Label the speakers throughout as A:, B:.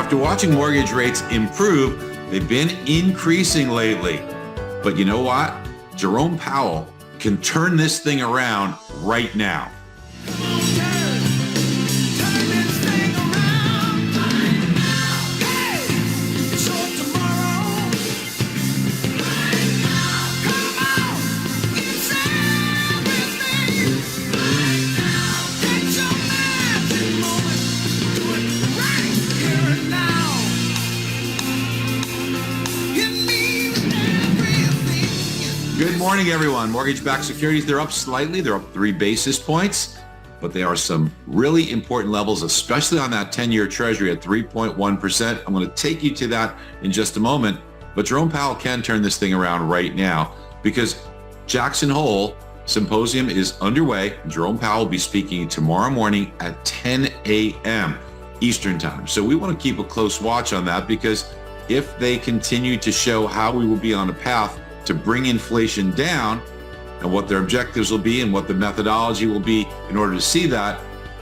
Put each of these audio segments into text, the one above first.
A: after watching mortgage rates improve, they've been increasing lately. But you know what? Jerome Powell can turn this thing around right now. Good morning, everyone. Mortgage-backed securities, they're up slightly. They're up 3 basis points, but there are some really important levels, especially on that 10-year Treasury at 3.1%. I'm going to take you to that in just a moment, but Jerome Powell can turn this thing around right now because Jackson Hole Symposium is underway. Jerome Powell will be speaking tomorrow morning at 10 a.m. Eastern Time. So we want to keep a close watch on that because if they continue to show how we will be on a path to bring inflation down and what their objectives will be and what the methodology will be in order to see that,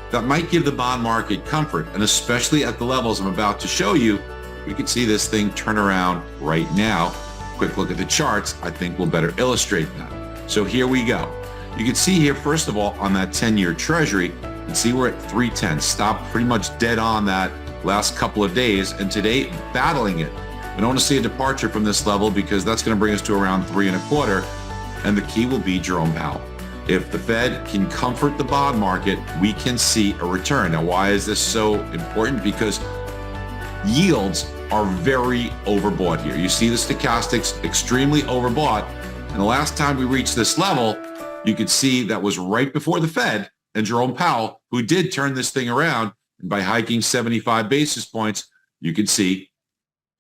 A: that might give the bond market comfort. And especially at the levels I'm about to show you, we could see this thing turn around right now. Quick look at the charts, I think will better illustrate that. So here we go. You can see here, first of all, on that 10-year Treasury, and see we're at 310, stopped pretty much dead on that last couple of days, and today battling it. We don't want to see a departure from this level because that's going to bring us to around 3.25, and the key will be Jerome Powell. If the Fed can comfort the bond market, we can see a return. Now, why is this so important? Because yields are very overbought here. You see the stochastics extremely overbought, and the last time we reached this level, you could see that was right before the Fed and Jerome Powell, who did turn this thing around, and by hiking 75 basis points, you could see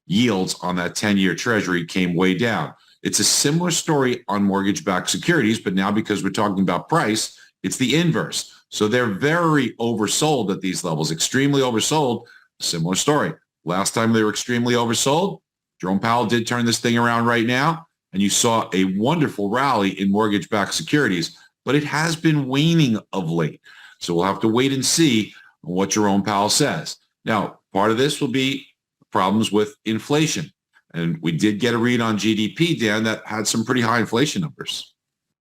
A: yields on that 10-year Treasury came way down. It's a similar story on mortgage-backed securities, but now because we're talking about price, it's the inverse. So they're very oversold at these levels, extremely oversold. Similar story. Last time they were extremely oversold, Jerome Powell did turn this thing around right now, and you saw a wonderful rally in mortgage-backed securities, but it has been waning of late. So we'll have to wait and see what Jerome Powell says. Now, part of this will be problems with inflation. And we did get a read on GDP, Dan, that had some pretty high inflation numbers.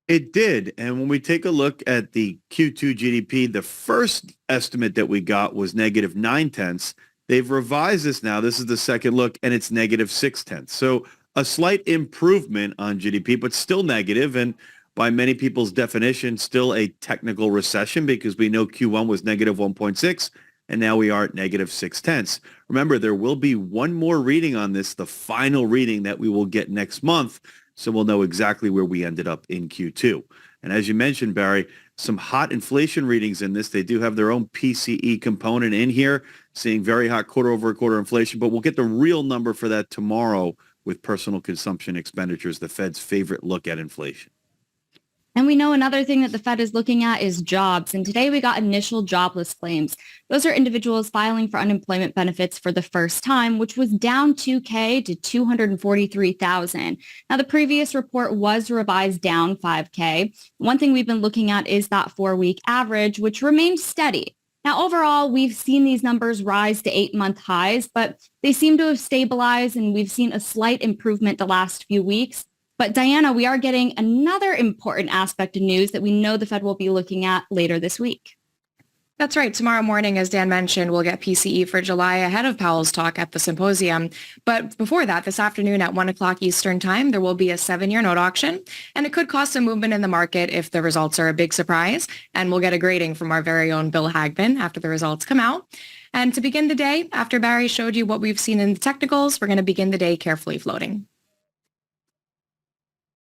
B: It did. And when we take a look at the Q2 GDP, the first estimate that we got was negative 0.9. They've revised this now. This is the second look, and it's negative 0.6. So a slight improvement on GDP, but still negative. And by many people's definition, still a technical recession because we know Q1 was negative 1.6. And now we are at negative 0.6. Remember, there will be one more reading on this, the final reading that we will get next month. So we'll know exactly where we ended up in Q2. And as you mentioned, Barry, some hot inflation readings in this. They do have their own PCE component in here, seeing very hot quarter-over-quarter inflation. But we'll get the real number for that tomorrow with personal consumption expenditures, the Fed's favorite look at inflation.
C: And we know another thing that the Fed is looking at is jobs. And today we got initial jobless claims. Those are individuals filing for unemployment benefits for the first time, which was down 2K to 243,000. Now, the previous report was revised down 5K. One thing we've been looking at is that 4-week average, which remained steady. Now, overall, we've seen these numbers rise to 8-month highs, but they seem to have stabilized, and we've seen a slight improvement the last few weeks. But Diana, we are getting another important aspect of news that we know the Fed will be looking at later this week.
D: That's right. Tomorrow morning, as Dan mentioned, we'll get PCE for July ahead of Powell's talk at the symposium. But before that, this afternoon at 1 o'clock Eastern time, there will be a 7-year note auction, and it could cause some movement in the market if the results are a big surprise. And we'll get a grading from our very own Bill Hagman after the results come out. And to begin the day, after Barry showed you what we've seen in the technicals, we're going to begin the day carefully floating.